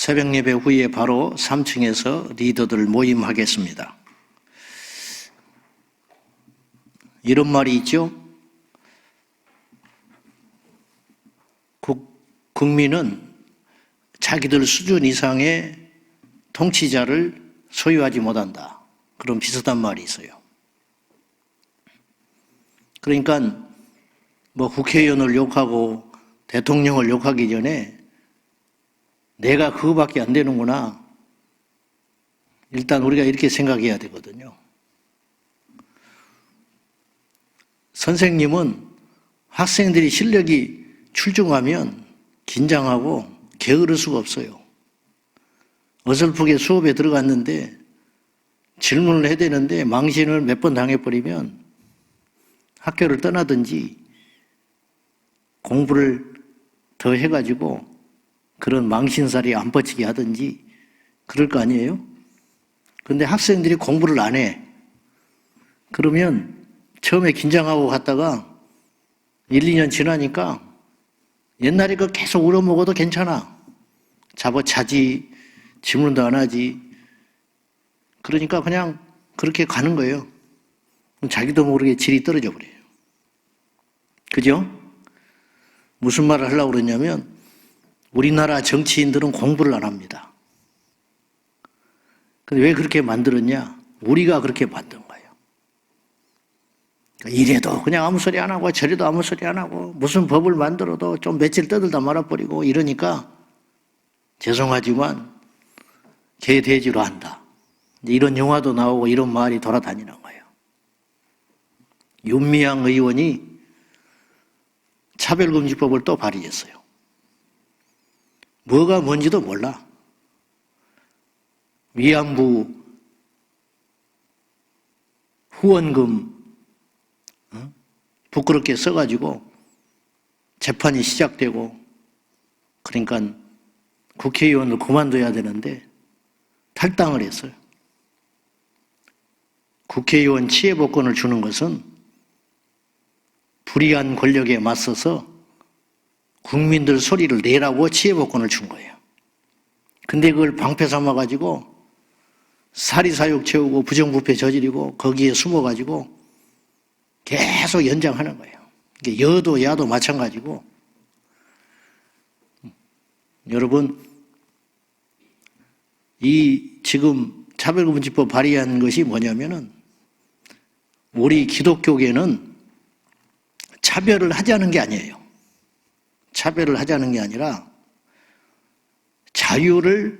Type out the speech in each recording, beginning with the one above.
새벽 예배 후에 바로 3층에서 리더들 모임하겠습니다. 이런 말이 있죠. 국민은 자기들 수준 이상의 통치자를 소유하지 못한다. 그런 비슷한 말이 있어요. 그러니까 국회의원을 욕하고 대통령을 욕하기 전에 내가 그거밖에 안 되는구나. 일단 우리가 이렇게 생각해야 되거든요. 선생님은 학생들이 실력이 출중하면 긴장하고 게으를 수가 없어요. 어설프게 수업에 들어갔는데 질문을 해야 되는데 망신을 몇 번 당해버리면 학교를 떠나든지 공부를 더 해가지고 그런 망신살이 안 뻗치게 하든지 그럴 거 아니에요? 근데 학생들이 공부를 안 해. 그러면 처음에 긴장하고 갔다가 1, 2년 지나니까 옛날에 그 계속 울어먹어도 괜찮아. 자지, 질문도 안 하지. 그러니까 그냥 그렇게 가는 거예요. 자기도 모르게 질이 떨어져 버려요. 그죠? 무슨 말을 하려고 그러냐면 우리나라 정치인들은 공부를 안 합니다. 근데 왜 그렇게 만들었냐? 우리가 그렇게 만든 거예요. 이래도 그냥 아무 소리 안 하고 저래도 아무 소리 안 하고 무슨 법을 만들어도 좀 며칠 떠들다 말아버리고 이러니까 죄송하지만 개돼지로 한다. 이런 영화도 나오고 이런 말이 돌아다니는 거예요. 윤미향 의원이 차별금지법을 또 발의했어요. 뭐가 뭔지도 몰라. 위안부 후원금 부끄럽게 써가지고 재판이 시작되고 그러니까 국회의원을 그만둬야 되는데 탈당을 했어요. 국회의원 치해복권을 주는 것은 불의한 권력에 맞서서 국민들 소리를 내라고 치해복권을 준 거예요. 근데 그걸 방패 삼아가지고 사리사욕 채우고 부정부패 저지르고 거기에 숨어가지고 계속 연장하는 거예요. 여도 야도 마찬가지고 여러분 이 지금 차별금지법 발의한 것이 뭐냐면은 우리 기독교계는 차별을 하자는 게 아니에요. 차별을 하자는 게 아니라 자유를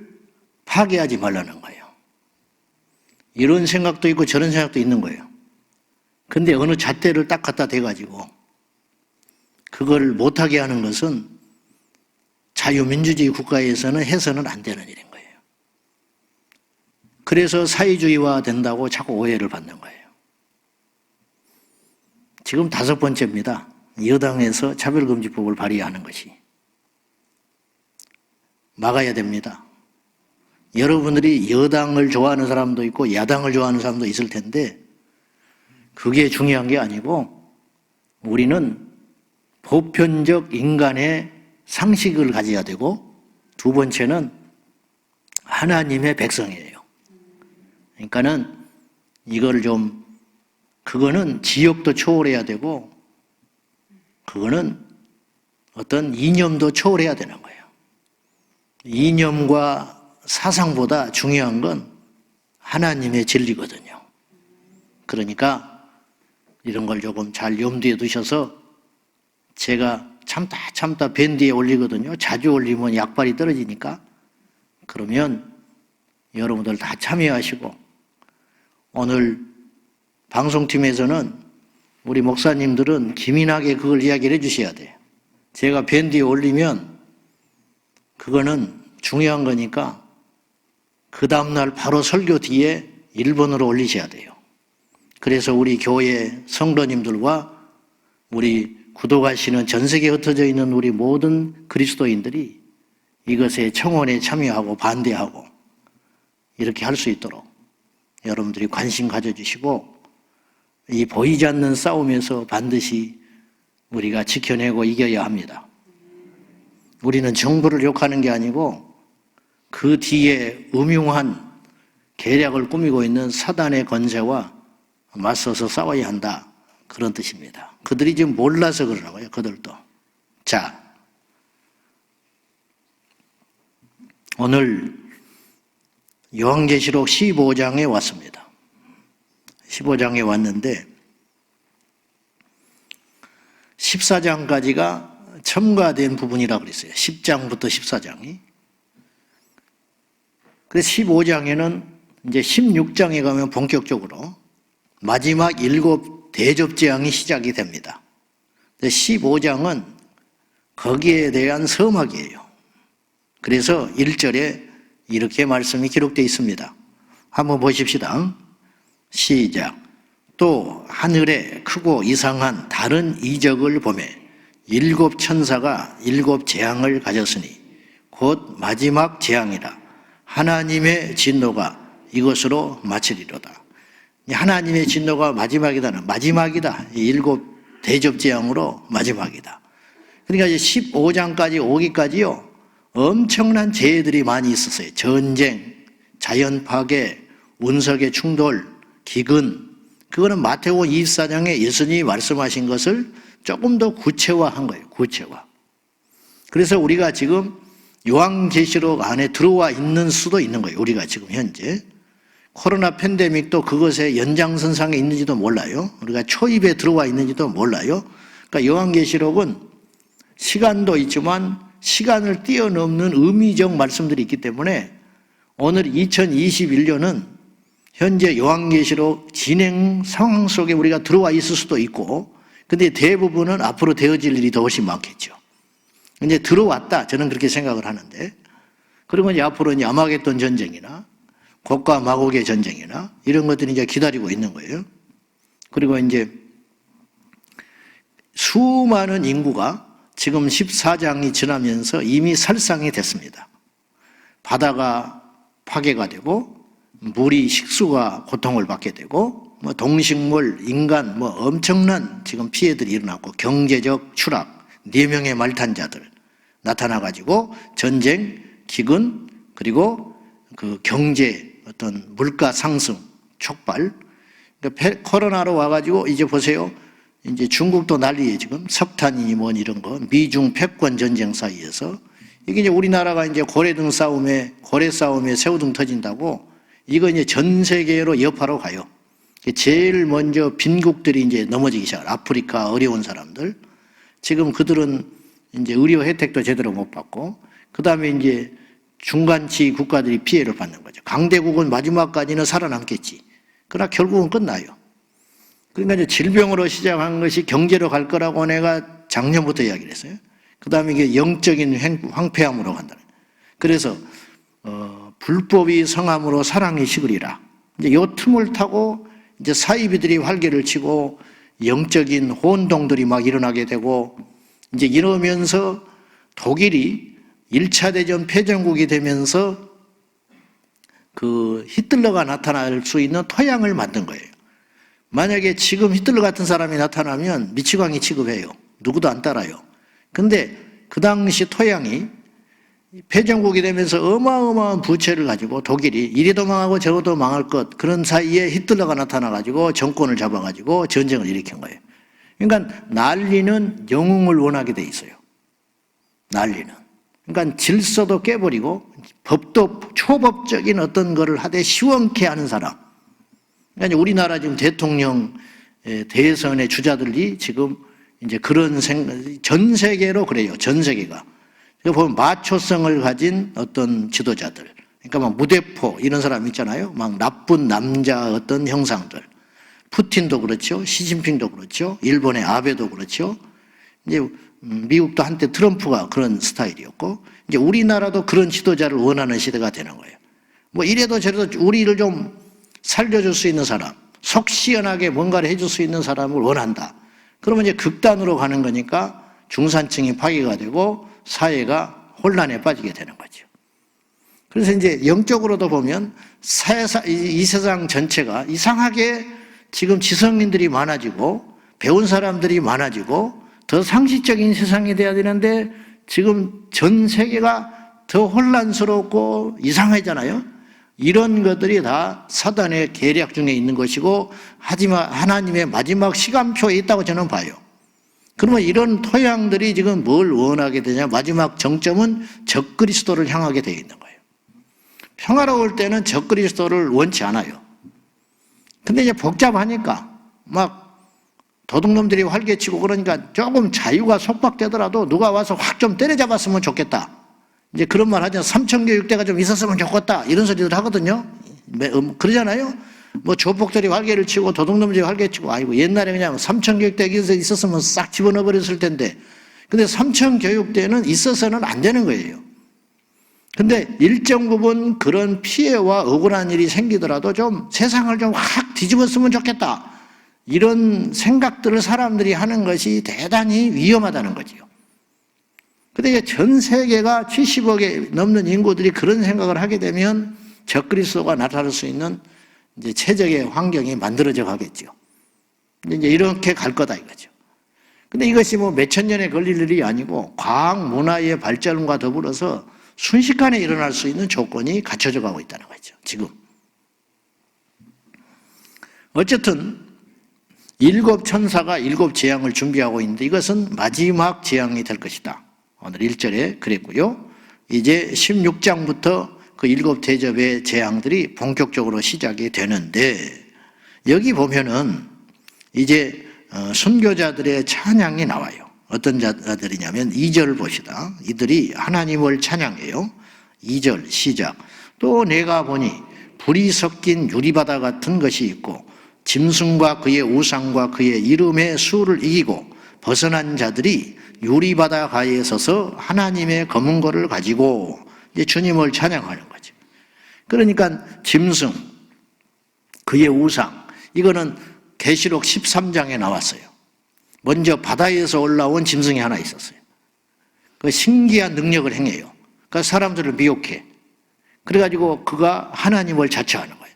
파괴하지 말라는 거예요. 이런 생각도 있고 저런 생각도 있는 거예요. 근데 어느 잣대를 딱 갖다 대가지고 그걸 못하게 하는 것은 자유민주주의 국가에서는 해서는 안 되는 일인 거예요. 그래서 사회주의화 된다고 자꾸 오해를 받는 거예요. 지금 5번째입니다. 여당에서 차별금지법을 발의하는 것이. 막아야 됩니다. 여러분들이 여당을 좋아하는 사람도 있고 야당을 좋아하는 사람도 있을 텐데 그게 중요한 게 아니고 우리는 보편적 인간의 상식을 가져야 되고 두 번째는 하나님의 백성이에요. 그러니까는 이걸 좀 그거는 지역도 초월해야 되고 그거는 어떤 이념도 초월해야 되는 거예요. 이념과 사상보다 중요한 건 하나님의 진리거든요. 그러니까 이런 걸 조금 잘 염두에 두셔서 제가 참다 밴드에 올리거든요. 자주 올리면 약발이 떨어지니까. 그러면 여러분들 다 참여하시고 오늘 방송팀에서는 우리 목사님들은 기민하게 그걸 이야기를 해주셔야 돼요. 제가 밴드에 올리면 그거는 중요한 거니까 그 다음날 바로 설교 뒤에 1번으로 올리셔야 돼요. 그래서 우리 교회 성도님들과 우리 구독하시는 전 세계에 흩어져 있는 우리 모든 그리스도인들이 이것에 청원에 참여하고 반대하고 이렇게 할 수 있도록 여러분들이 관심 가져주시고 이 보이지 않는 싸움에서 반드시 우리가 지켜내고 이겨야 합니다. 우리는 정부를 욕하는 게 아니고 그 뒤에 음흉한 계략을 꾸미고 있는 사단의 권세와 맞서서 싸워야 한다. 그런 뜻입니다. 그들이 지금 몰라서 그러라고요. 그들도. 자, 오늘 요한계시록 15장에 왔습니다. 15장에 왔는데 14장까지가 첨가된 부분이라고 그랬어요. 10장부터 14장이. 그래서 15장에는 이제 16장에 가면 본격적으로 마지막 7 대접재앙이 시작이 됩니다. 15장은 거기에 대한 서막이에요. 그래서 1절에 이렇게 말씀이 기록되어 있습니다. 한번 보십시다. 시작. 또 하늘에 크고 이상한 다른 이적을 보매 7 천사가 7 재앙을 가졌으니 곧 마지막 재앙이라. 하나님의 진노가 이것으로 마치리로다. 하나님의 진노가 마지막이다는 마지막이다. 7 대접재앙으로 마지막이다. 그러니까 이제 15장까지 오기까지요. 엄청난 재해들이 많이 있었어요. 전쟁, 자연 파괴, 운석의 충돌, 기근. 그거는 마태복음 24장에 예수님이 말씀하신 것을 조금 더 구체화한 거예요. 구체화. 그래서 우리가 지금 요한계시록 안에 들어와 있는 수도 있는 거예요. 우리가 지금 현재. 코로나 팬데믹도 그것의 연장선상에 있는지도 몰라요. 우리가 초입에 들어와 있는지도 몰라요. 그러니까 요한계시록은 시간도 있지만 시간을 뛰어넘는 의미적 말씀들이 있기 때문에 오늘 2021년은 현재 요한계시록 진행 상황 속에 우리가 들어와 있을 수도 있고, 근데 대부분은 앞으로 되어질 일이 더 훨씬 많겠죠. 이제 들어왔다. 저는 그렇게 생각을 하는데, 그리고 이제 앞으로 이제 아마겟돈 전쟁이나 곡과 마곡의 전쟁이나 이런 것들이 이제 기다리고 있는 거예요. 그리고 이제 수많은 인구가 지금 14장이 지나면서 이미 살상이 됐습니다. 바다가 파괴가 되고, 물이 식수가 고통을 받게 되고, 동식물, 인간, 엄청난 지금 피해들이 일어났고, 경제적 추락, 4명의 말탄자들 나타나가지고, 전쟁, 기근, 그리고 그 경제, 어떤 물가 상승, 촉발. 그러니까 코로나로 와가지고, 이제 보세요. 이제 중국도 난리에 지금 석탄이니 뭔 이런 거, 미중 패권 전쟁 사이에서 이게 이제 우리나라가 이제 고래등 싸움에, 고래 싸움에 새우등 터진다고 이거 이제 전 세계로 여파로 가요. 제일 먼저 빈국들이 이제 넘어지기 시작해요. 아프리카 어려운 사람들. 지금 그들은 이제 의료 혜택도 제대로 못 받고, 그 다음에 이제 중간치 국가들이 피해를 받는 거죠. 강대국은 마지막까지는 살아남겠지. 그러나 결국은 끝나요. 그러니까 이제 질병으로 시작한 것이 경제로 갈 거라고 내가 작년부터 이야기를 했어요. 그 다음에 이게 영적인 황폐함으로 간다. 그래서, 불법이 성함으로 사랑이 식으리라. 이제 요 틈을 타고 이제 사이비들이 활개를 치고 영적인 혼동들이 막 일어나게 되고, 이제 이러면서 독일이 1차 대전 패전국이 되면서 그 히틀러가 나타날 수 있는 토양을 만든 거예요. 만약에 지금 히틀러 같은 사람이 나타나면 미치광이 취급해요. 누구도 안 따라요. 근데 그 당시 토양이 패전국이 되면서 어마어마한 부채를 가지고 독일이 이래도 망하고 저래도 망할 것, 그런 사이에 히틀러가 나타나가지고 정권을 잡아가지고 전쟁을 일으킨 거예요. 그러니까 난리는 영웅을 원하게 돼 있어요. 난리는. 그러니까 질서도 깨버리고 법도 초법적인 어떤 거를 하되 시원케 하는 사람. 그러니까 우리나라 지금 대통령 대선의 주자들이 지금 이제 그런 전 세계로 그래요. 전 세계가. 보면 마초성을 가진 어떤 지도자들. 그러니까 막 무대포 이런 사람 있잖아요. 막 나쁜 남자 어떤 형상들. 푸틴도 그렇죠. 시진핑도 그렇죠. 일본의 아베도 그렇죠. 이제 미국도 한때 트럼프가 그런 스타일이었고, 이제 우리나라도 그런 지도자를 원하는 시대가 되는 거예요. 뭐 이래도 저래도 우리를 좀 살려줄 수 있는 사람, 속 시원하게 뭔가를 해줄 수 있는 사람을 원한다. 그러면 이제 극단으로 가는 거니까 중산층이 파괴가 되고 사회가 혼란에 빠지게 되는 거죠. 그래서 이제 영적으로도 보면 이 세상 전체가 이상하게 지금 지성인들이 많아지고 배운 사람들이 많아지고 더 상식적인 세상이 돼야 되는데 지금 전 세계가 더 혼란스럽고 이상하잖아요. 이런 것들이 다 사단의 계략 중에 있는 것이고, 하지만 하나님의 마지막 시간표에 있다고 저는 봐요. 그러면 이런 토양들이 지금 뭘 원하게 되냐? 마지막 정점은 적그리스도를 향하게 되어 있는 거예요. 평화로울 때는 적그리스도를 원치 않아요. 근데 이제 복잡하니까 막 도둑놈들이 활개치고 그러니까 조금 자유가 속박되더라도 누가 와서 확 좀 때려잡았으면 좋겠다. 이제 그런 말 하죠. 삼천교육대가 좀 있었으면 좋겠다. 이런 소리들 하거든요. 그러잖아요. 뭐 조폭들이 활개를 치고 도둑놈들이 활개치고, 아이고 옛날에 그냥 삼천교육대가 있었으면 싹 집어넣어 버렸을 텐데. 근데 삼천교육대는 있어서는 안 되는 거예요. 근데 일정 부분 그런 피해와 억울한 일이 생기더라도 좀 세상을 좀 확 뒤집었으면 좋겠다. 이런 생각들을 사람들이 하는 것이 대단히 위험하다는 거지요. 근데 전 세계가 70억에 넘는 인구들이 그런 생각을 하게 되면 적그리스도가 나타날 수 있는 이제 최적의 환경이 만들어져 가겠죠. 이제 이렇게 갈 거다 이거죠. 근데 이것이 뭐 몇천 년에 걸릴 일이 아니고 과학 문화의 발전과 더불어서 순식간에 일어날 수 있는 조건이 갖춰져 가고 있다는 거죠. 지금. 어쨌든 7 천사가 7 재앙을 준비하고 있는데 이것은 마지막 재앙이 될 것이다. 오늘 1절에 그랬고요. 이제 16장부터 그 7 대접의 재앙들이 본격적으로 시작이 되는데, 여기 보면은 이제 순교자들의 찬양이 나와요. 어떤 자들이냐면 2절 봅시다. 이들이 하나님을 찬양해요. 2절 시작. 또 내가 보니 불이 섞인 유리바다 같은 것이 있고 짐승과 그의 우상과 그의 이름의 수를 이기고 벗어난 자들이 유리바다 가에 서서 하나님의 검은 고를 가지고 이제 주님을 찬양하는 거죠. 그러니까 짐승, 그의 우상, 이거는 계시록 13장에 나왔어요. 먼저 바다에서 올라온 짐승이 하나 있었어요. 그 신기한 능력을 행해요. 그 사람들을 미혹해. 그래가지고 그가 하나님을 자처하는 거예요.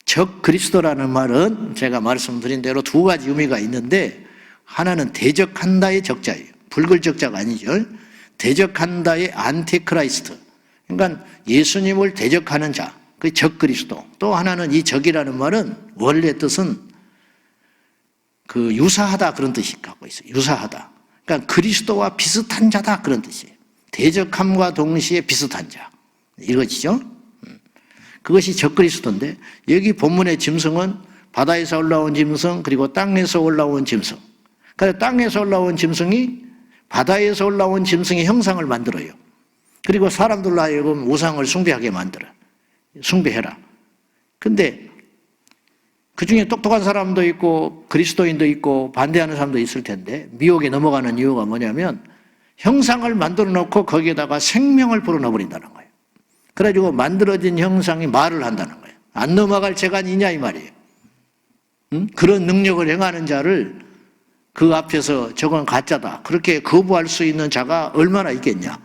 적 그리스도라는 말은 제가 말씀드린 대로 2가지 의미가 있는데, 하나는 대적한다의 적자예요. 붉을 적자가 아니죠. 대적한다의 안티크라이스트. 그러니까 예수님을 대적하는 자, 그 적 그리스도. 또 하나는 이 적이라는 말은 원래 뜻은 그 유사하다 그런 뜻이 갖고 있어요. 유사하다. 그러니까 그리스도와 비슷한 자다 그런 뜻이에요. 대적함과 동시에 비슷한 자. 이거지죠. 그것이 적 그리스도인데, 여기 본문의 짐승은 바다에서 올라온 짐승, 그리고 땅에서 올라온 짐승. 그래서 땅에서 올라온 짐승이 바다에서 올라온 짐승의 형상을 만들어요. 그리고 사람들로 하여금 우상을 숭배하게 만들어. 숭배해라. 근데 그 중에 똑똑한 사람도 있고 그리스도인도 있고 반대하는 사람도 있을 텐데, 미혹에 넘어가는 이유가 뭐냐면 형상을 만들어 놓고 거기에다가 생명을 불어넣어 버린다는 거예요. 그래가지고 만들어진 형상이 말을 한다는 거예요. 안 넘어갈 재간이냐 이 말이에요. 그런 능력을 행하는 자를 그 앞에서 저건 가짜다, 그렇게 거부할 수 있는 자가 얼마나 있겠냐.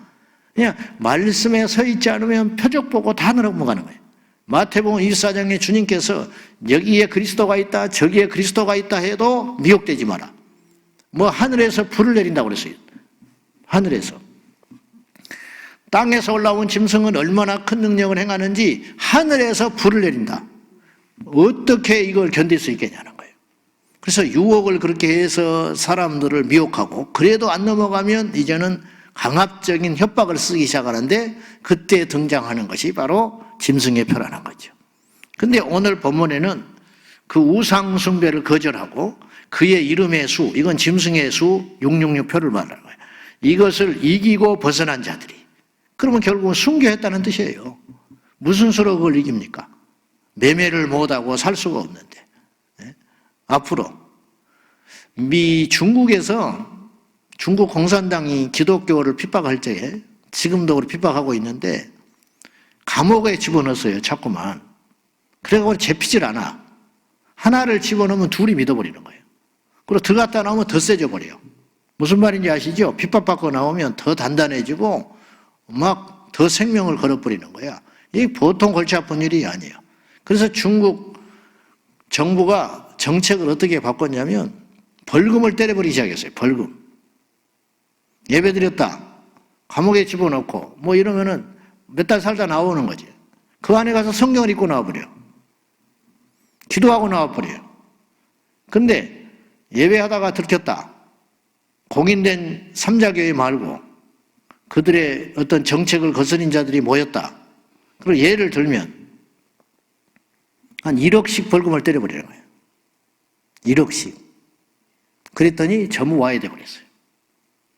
그냥 말씀에 서 있지 않으면 표적 보고 다 넘어가는 거예요. 마태복음 24장에 주님께서 여기에 그리스도가 있다, 저기에 그리스도가 있다 해도 미혹되지 마라. 뭐 하늘에서 불을 내린다고 그랬어요. 하늘에서. 땅에서 올라온 짐승은 얼마나 큰 능력을 행하는지 하늘에서 불을 내린다. 어떻게 이걸 견딜 수 있겠냐는 거예요. 그래서 유혹을 그렇게 해서 사람들을 미혹하고, 그래도 안 넘어가면 이제는 강압적인 협박을 쓰기 시작하는데, 그때 등장하는 것이 바로 짐승의 표라는 거죠. 근데 오늘 본문에는 그 우상 숭배를 거절하고 그의 이름의 수, 이건 짐승의 수 666표를 말하는 거예요. 이것을 이기고 벗어난 자들이. 그러면 결국은 순교했다는 뜻이에요. 무슨 수로 그걸 이깁니까? 매매를 못하고 살 수가 없는데. 앞으로 중국에서 중국 공산당이 기독교를 핍박할 적에, 지금도 핍박하고 있는데 감옥에 집어넣었어요. 자꾸만. 그래가지고 잡히질 않아. 하나를 집어넣으면 둘이 믿어버리는 거예요. 그리고 들어갔다 나오면 더 세져 버려요. 무슨 말인지 아시죠? 핍박받고 나오면 더 단단해지고 막 더 생명을 걸어버리는 거야. 이게 보통 골치 아픈 일이 아니에요. 그래서 중국 정부가 정책을 어떻게 바꿨냐면 벌금을 때려버리기 시작했어요. 벌금. 예배드렸다, 감옥에 집어넣고 뭐 이러면은 몇 달 살다 나오는 거지. 그 안에 가서 성경을 읽고 나와버려. 기도하고 나와버려요. 근데 예배하다가 들켰다. 공인된 삼자교회 말고 그들의 어떤 정책을 거스린 자들이 모였다. 그리고 예를 들면 한 1억씩 벌금을 때려버리는 거예요. 1억씩. 그랬더니 전부 와야 돼버렸어요.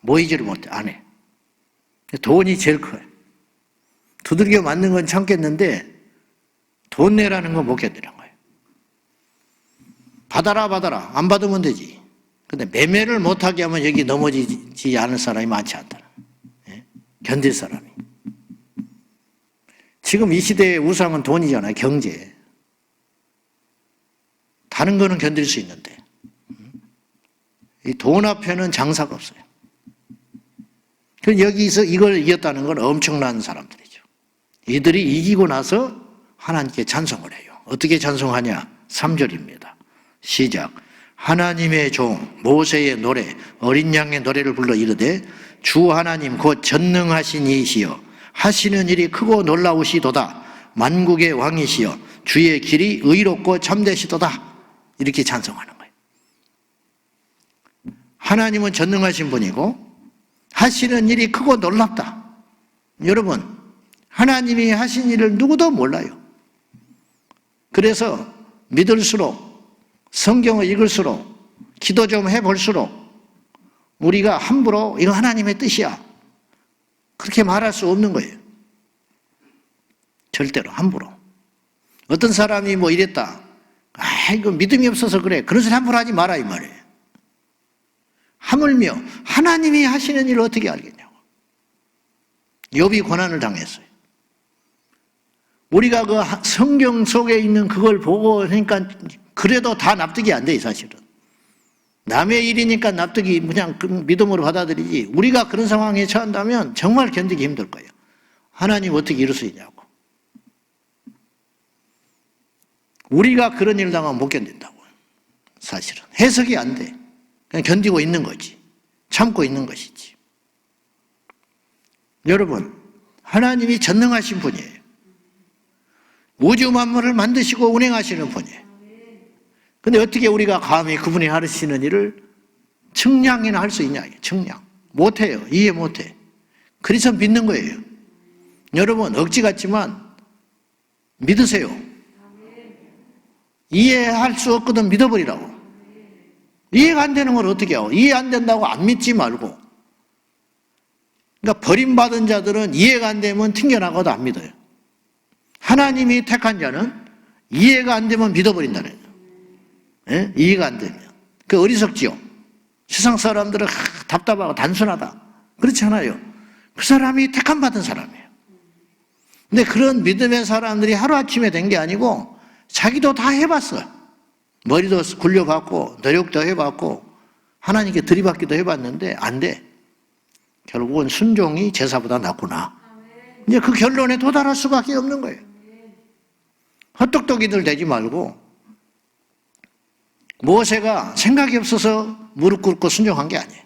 모이지를 못해, 안 해. 돈이 제일 커요. 두들겨 맞는 건 참겠는데 돈 내라는 건 못 견디는 거예요. 받아라 받아라. 안 받으면 되지. 근데 매매를 못하게 하면 여기 넘어지지 않을 사람이 많지 않다는 거예요. 견딜 사람이. 지금 이 시대의 우상은 돈이잖아요. 경제. 다른 거는 견딜 수 있는데 이 돈 앞에는 장사가 없어요. 여기서 이걸 이겼다는 건 엄청난 사람들이죠. 이들이 이기고 나서 하나님께 찬송을 해요. 어떻게 찬송하냐? 3절입니다. 시작. 하나님의 종 모세의 노래 어린 양의 노래를 불러 이르되 주 하나님 곧 전능하신 이시여 하시는 일이 크고 놀라우시도다. 만국의 왕이시여 주의 길이 의롭고 참되시도다. 이렇게 찬송하는 거예요. 하나님은 전능하신 분이고 하시는 일이 크고 놀랍다. 여러분, 하나님이 하신 일을 누구도 몰라요. 그래서 믿을수록 성경을 읽을수록 기도 좀 해볼수록 우리가 함부로 이거 하나님의 뜻이야 그렇게 말할 수 없는 거예요. 절대로 함부로. 어떤 사람이 뭐 이랬다. 이거 믿음이 없어서 그래. 그런 소리 함부로 하지 마라 이 말이에요. 하물며 하나님이 하시는 일을 어떻게 알겠냐고. 욥이 고난을 당했어요. 우리가 그 성경 속에 있는 그걸 보고 하니까 그래도 다 납득이 안 돼, 사실은. 남의 일이니까 납득이 그냥 믿음으로 받아들이지. 우리가 그런 상황에 처한다면 정말 견디기 힘들 거예요. 하나님 어떻게 이럴 수 있냐고. 우리가 그런 일 당하면 못 견딘다고. 사실은. 해석이 안 돼. 그냥 견디고 있는 거지. 참고 있는 것이지. 여러분, 하나님이 전능하신 분이에요. 우주 만물을 만드시고 운행하시는 분이에요. 근데 어떻게 우리가 감히 그분이 하시는 일을 측량이나 할 수 있냐? 측량. 못해요. 이해 못해. 그래서 믿는 거예요. 여러분, 억지 같지만 믿으세요. 이해할 수 없거든 믿어버리라고. 이해가 안 되는 걸 어떻게 하고. 이해 안 된다고 안 믿지 말고. 그러니까 버림받은 자들은 이해가 안 되면 튕겨나가도 안 믿어요. 하나님이 택한 자는 이해가 안 되면 믿어버린다는 거예요. 예? 이해가 안 되면. 그 어리석지요. 세상 사람들은 답답하고 단순하다. 그렇지 않아요. 그 사람이 택함 받은 사람이에요. 근데 그런 믿음의 사람들이 하루아침에 된 게 아니고 자기도 다 해봤어요. 머리도 굴려봤고 노력도 해봤고 하나님께 들이받기도 해봤는데 안 돼. 결국은 순종이 제사보다 낫구나. 이제 그 결론에 도달할 수밖에 없는 거예요. 헛똑똑이들 되지 말고 모세가 생각이 없어서 무릎 꿇고 순종한 게 아니에요.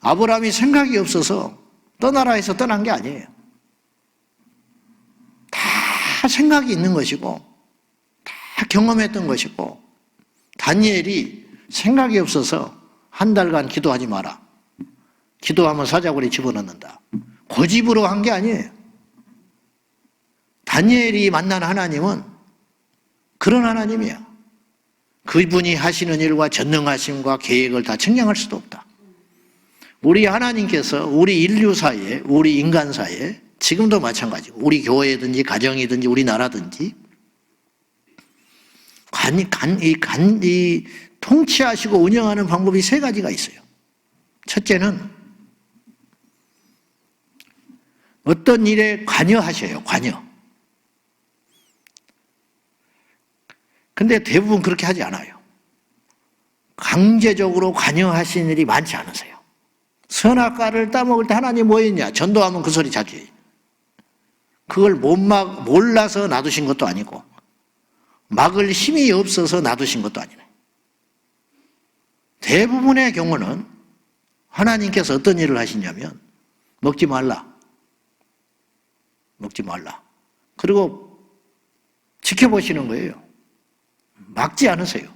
아브라함이 생각이 없어서 떠나라 해서 떠난 게 아니에요. 다 생각이 있는 것이고 다 경험했던 것이고 다니엘이 생각이 없어서 한 달간 기도하지 마라. 기도하면 사자굴에 집어넣는다. 고집으로 한 게 아니에요. 다니엘이 만난 하나님은 그런 하나님이야. 그분이 하시는 일과 전능하심과 계획을 다 측량할 수도 없다. 우리 하나님께서 우리 인류 사이에, 우리 인간 사이에 지금도 마찬가지고 우리 교회든지 가정이든지 우리나라든지 이 통치하시고 운영하는 방법이 세 가지가 있어요. 첫째는 어떤 일에 관여하셔요. 관여. 근데 대부분 그렇게 하지 않아요. 강제적으로 관여하시는 일이 많지 않으세요. 선악과를 따먹을 때 하나님 뭐 했냐? 전도하면 그 소리 자주 해요. 그걸 몰라서 놔두신 것도 아니고 막을 힘이 없어서 놔두신 것도 아니네. 대부분의 경우는 하나님께서 어떤 일을 하시냐면 먹지 말라. 먹지 말라. 그리고 지켜보시는 거예요. 막지 않으세요.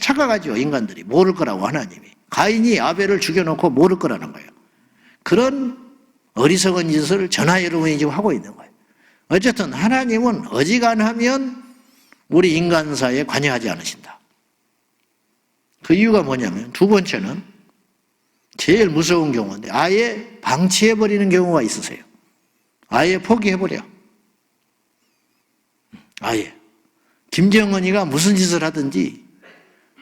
착각하죠, 인간들이. 모를 거라고 하나님이. 가인이 아벨을 죽여놓고 모를 거라는 거예요. 그런 어리석은 짓을 저나 여러분이 지금 하고 있는 거예요. 어쨌든 하나님은 어지간하면 우리 인간사에 관여하지 않으신다. 그 이유가 뭐냐면 두 번째는 제일 무서운 경우인데 아예 방치해버리는 경우가 있으세요. 아예 포기해버려. 아예. 김정은이가 무슨 짓을 하든지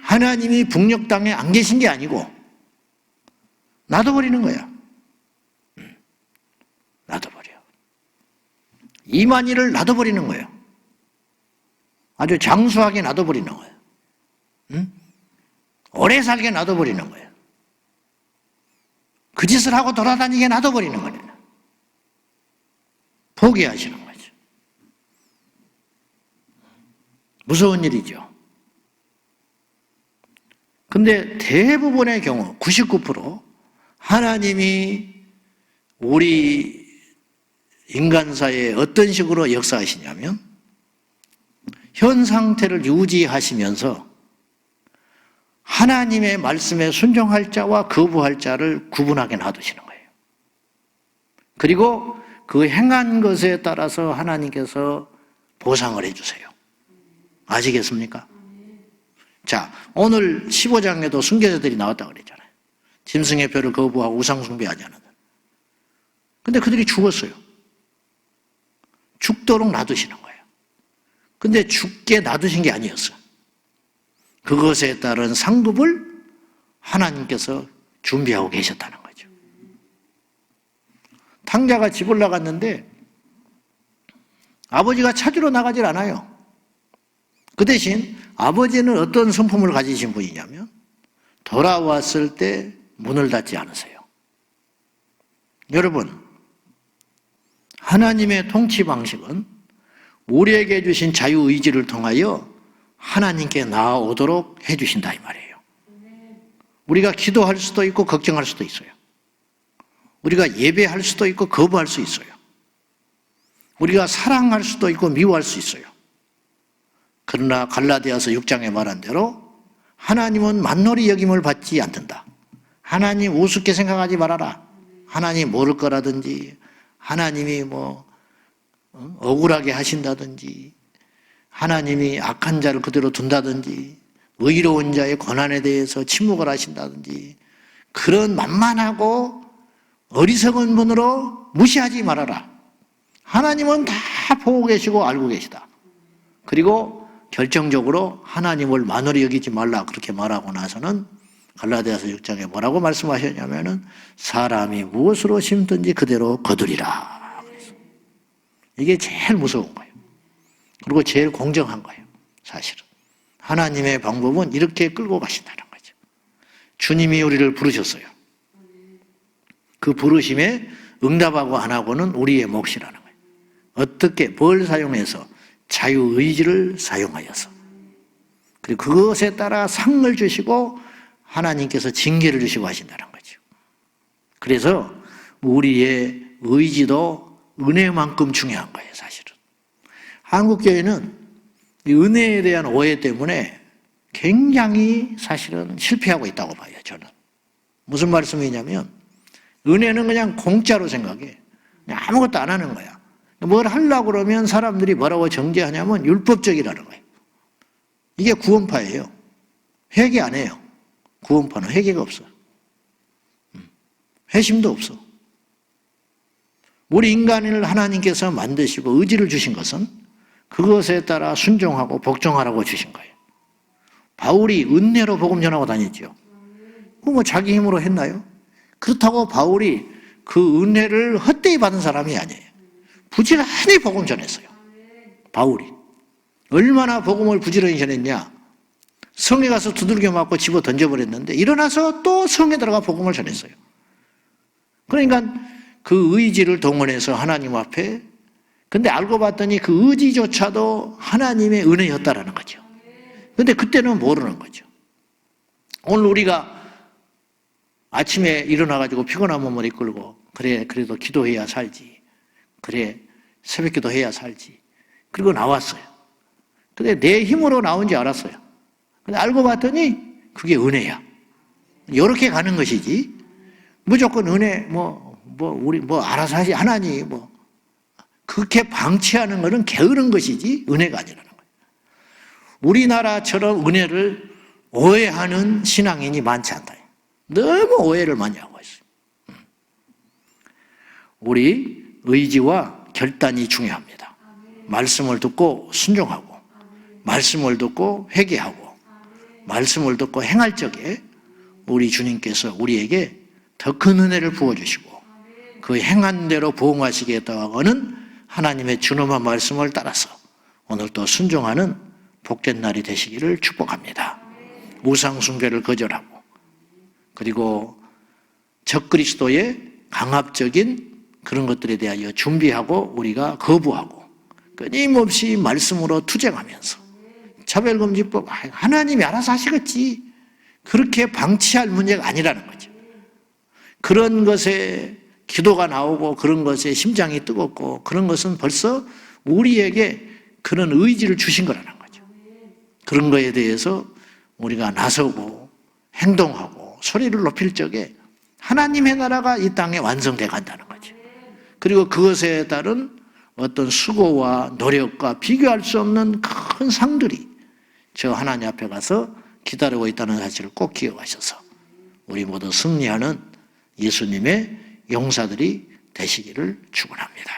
하나님이 북녘 땅에 안 계신 게 아니고 놔둬버리는 거야. 놔둬버려. 이만희를 놔둬버리는 거예요. 아주 장수하게 놔둬버리는 거예요. 응? 오래 살게 놔둬버리는 거예요. 그 짓을 하고 돌아다니게 놔둬버리는 거예요. 포기하시는 거죠. 무서운 일이죠. 근데 대부분의 경우 99% 하나님이 우리 인간사에 어떤 식으로 역사하시냐면 현 상태를 유지하시면서 하나님의 말씀에 순종할 자와 거부할 자를 구분하게 놔두시는 거예요. 그리고 그 행한 것에 따라서 하나님께서 보상을 해주세요. 아시겠습니까? 자, 오늘 15장에도 순교자들이 나왔다고 그랬잖아요. 짐승의 표를 거부하고 우상숭배하지 않는. 근데 그들이 죽었어요. 죽도록 놔두시는 거예요. 근데 죽게 놔두신 게 아니었어요. 그것에 따른 상급을 하나님께서 준비하고 계셨다는 거죠. 탕자가 집을 나갔는데 아버지가 찾으러 나가질 않아요. 그 대신 아버지는 어떤 성품을 가지신 분이냐면 돌아왔을 때 문을 닫지 않으세요. 여러분, 하나님의 통치 방식은 우리에게 주신 자유의지를 통하여 하나님께 나아오도록 해주신다 이 말이에요. 우리가 기도할 수도 있고 걱정할 수도 있어요. 우리가 예배할 수도 있고 거부할 수 있어요. 우리가 사랑할 수도 있고 미워할 수 있어요. 그러나 갈라디아서 6장에 말한 대로 하나님은 만놀이 여김을 받지 않는다. 하나님 우습게 생각하지 말아라. 하나님 모를 거라든지 하나님이 억울하게 하신다든지 하나님이 악한 자를 그대로 둔다든지 의로운 자의 권한에 대해서 침묵을 하신다든지 그런 만만하고 어리석은 분으로 무시하지 말아라. 하나님은 다 보고 계시고 알고 계시다. 그리고 결정적으로 하나님을 만홀히 여기지 말라 그렇게 말하고 나서는 갈라디아서 6장에 뭐라고 말씀하셨냐면은 사람이 무엇으로 심든지 그대로 거두리라. 이게 제일 무서운 거예요. 그리고 제일 공정한 거예요. 사실은 하나님의 방법은 이렇게 끌고 가신다는 거죠. 주님이 우리를 부르셨어요. 그 부르심에 응답하고 안 하고는 우리의 몫이라는 거예요. 어떻게 뭘 사용해서 자유의지를 사용하여서 그리고 그것에 따라 상을 주시고 하나님께서 징계를 주시고 하신다는 거죠. 그래서 우리의 의지도 은혜만큼 중요한 거예요. 사실은 한국교회는 이 은혜에 대한 오해 때문에 굉장히 사실은 실패하고 있다고 봐요. 저는 무슨 말씀이냐면 은혜는 그냥 공짜로 생각해. 그냥 아무것도 안 하는 거야. 뭘 하려고 그러면 사람들이 뭐라고 정죄하냐면 율법적이라는 거예요. 이게 구원파예요. 회개 안 해요. 구원파는 회개가 없어. 회심도 없어. 우리 인간을 하나님께서 만드시고 의지를 주신 것은 그것에 따라 순종하고 복종하라고 주신 거예요. 바울이 은혜로 복음 전하고 다녔죠. 뭐 자기 힘으로 했나요? 그렇다고 바울이 그 은혜를 헛되이 받은 사람이 아니에요. 부지런히 복음 전했어요. 바울이. 얼마나 복음을 부지런히 전했냐. 성에 가서 두들겨 맞고 집어 던져버렸는데 일어나서 또 성에 들어가 복음을 전했어요. 그러니까 그 의지를 동원해서 하나님 앞에 근데 알고 봤더니 그 의지조차도 하나님의 은혜였다라는 거죠. 근데 그때는 모르는 거죠. 오늘 우리가 아침에 일어나가지고 피곤한 몸을 이끌고 그래 그래도 기도해야 살지. 그래 새벽기도 해야 살지. 그리고 나왔어요. 근데 내 힘으로 나온 줄 알았어요. 근데 알고 봤더니 그게 은혜야. 이렇게 가는 것이지. 무조건 은혜, 우리 알아서 하지, 하나니, 그렇게 방치하는 것은 게으른 것이지, 은혜가 아니라는 거예요. 우리나라처럼 은혜를 오해하는 신앙인이 많지 않다. 너무 오해를 많이 하고 있어요. 우리 의지와 결단이 중요합니다. 말씀을 듣고 순종하고, 말씀을 듣고 회개하고, 말씀을 듣고 행할 적에 우리 주님께서 우리에게 더 큰 은혜를 부어주시고 그 행한 대로 부응하시겠다고는 하나님의 준엄한 말씀을 따라서 오늘도 순종하는 복된 날이 되시기를 축복합니다. 우상 숭배를 거절하고 그리고 적그리스도의 강압적인 그런 것들에 대하여 준비하고 우리가 거부하고 끊임없이 말씀으로 투쟁하면서 차별금지법 하나님이 알아서 하시겠지 그렇게 방치할 문제가 아니라는 거죠. 그런 것에 기도가 나오고 그런 것에 심장이 뜨겁고 그런 것은 벌써 우리에게 그런 의지를 주신 거라는 거죠. 그런 거에 대해서 우리가 나서고 행동하고 소리를 높일 적에 하나님의 나라가 이 땅에 완성돼 간다는 거죠. 그리고 그것에 따른 어떤 수고와 노력과 비교할 수 없는 큰 상들이 저 하나님 앞에 가서 기다리고 있다는 사실을 꼭 기억하셔서 우리 모두 승리하는 예수님의 용사들이 되시기를 축원합니다.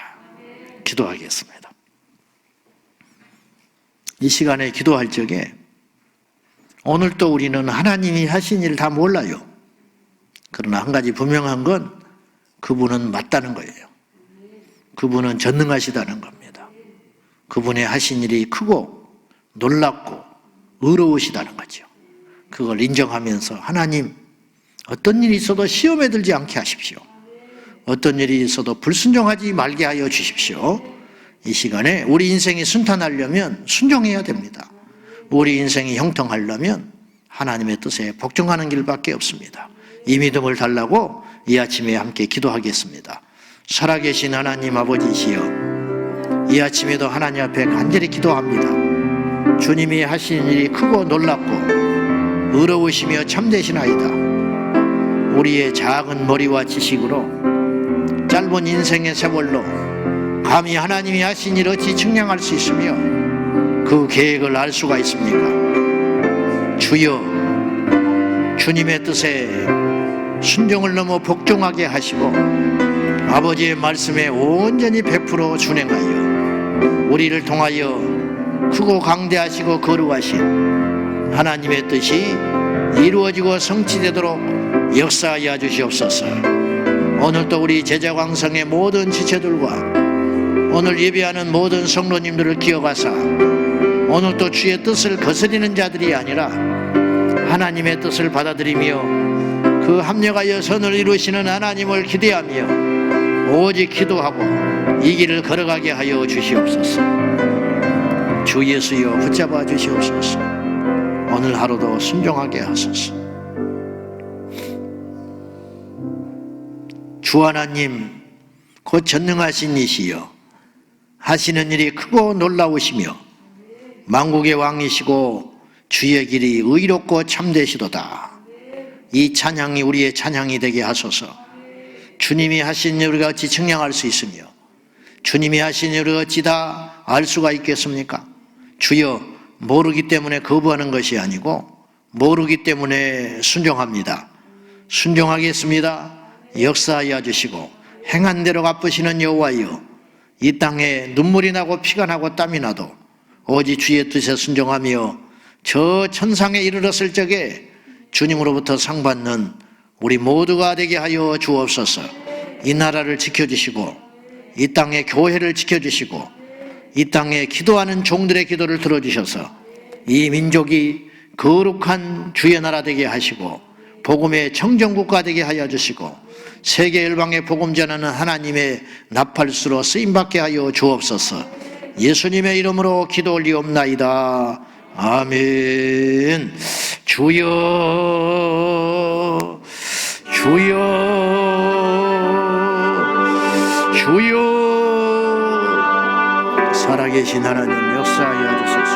기도하겠습니다. 이 시간에 기도할 적에 오늘 또 우리는 하나님이 하신 일을 다 몰라요. 그러나 한 가지 분명한 건 그분은 맞다는 거예요. 그분은 전능하시다는 겁니다. 그분의 하신 일이 크고 놀랍고 의로우시다는 거죠. 그걸 인정하면서 하나님 어떤 일이 있어도 시험에 들지 않게 하십시오. 어떤 일이 있어도 불순종하지 말게 하여 주십시오. 이 시간에 우리 인생이 순탄하려면 순종해야 됩니다. 우리 인생이 형통하려면 하나님의 뜻에 복종하는 길밖에 없습니다. 이 믿음을 달라고 이 아침에 함께 기도하겠습니다. 살아계신 하나님 아버지시여, 이 아침에도 하나님 앞에 간절히 기도합니다. 주님이 하신 일이 크고 놀랍고 의로우시며 참되시나이다. 우리의 작은 머리와 지식으로 짧은 인생의 세월로 감히 하나님이 하신 일 어찌 측량할 수 있으며 그 계획을 알 수가 있습니까? 주여, 주님의 뜻에 순종을 넘어 복종하게 하시고 아버지의 말씀에 온전히 100% 준행하여 우리를 통하여 크고 강대하시고 거룩하신 하나님의 뜻이 이루어지고 성취되도록 역사하여 주시옵소서. 오늘도 우리 제자광성의 모든 지체들과 오늘 예배하는 모든 성도님들을 기억하사 오늘도 주의 뜻을 거스리는 자들이 아니라 하나님의 뜻을 받아들이며 그 합력하여 선을 이루시는 하나님을 기대하며 오직 기도하고 이 길을 걸어가게 하여 주시옵소서. 주 예수여 붙잡아 주시옵소서. 오늘 하루도 순종하게 하소서. 주 하나님 곧 전능하신 이시여, 하시는 일이 크고 놀라우시며 만국의 왕이시고 주의 길이 의롭고 참되시도다. 이 찬양이 우리의 찬양이 되게 하소서. 주님이 하신 일 우리가 어찌 측량할 수 있으며 주님이 하신 일 우리가 어찌 다 알 수가 있겠습니까? 주여, 모르기 때문에 거부하는 것이 아니고 모르기 때문에 순종합니다. 순종하겠습니다. 역사하여 주시고 행한 대로 갚으시는 여호와여, 이 땅에 눈물이 나고 피가 나고 땀이 나도 오직 주의 뜻에 순종하며 저 천상에 이르렀을 적에 주님으로부터 상 받는 우리 모두가 되게 하여 주옵소서. 이 나라를 지켜주시고 이 땅의 교회를 지켜주시고 이 땅에 기도하는 종들의 기도를 들어주셔서 이 민족이 거룩한 주의 나라 되게 하시고 복음의 청정국가 되게 하여 주시고 세계 열방에 복음 전하는 하나님의 나팔수로 쓰임받게 하여 주옵소서. 예수님의 이름으로 기도 올리옵나이다. 아멘. 주여, 주여, 주여, 살아계신 하나님 역사하여 주소서.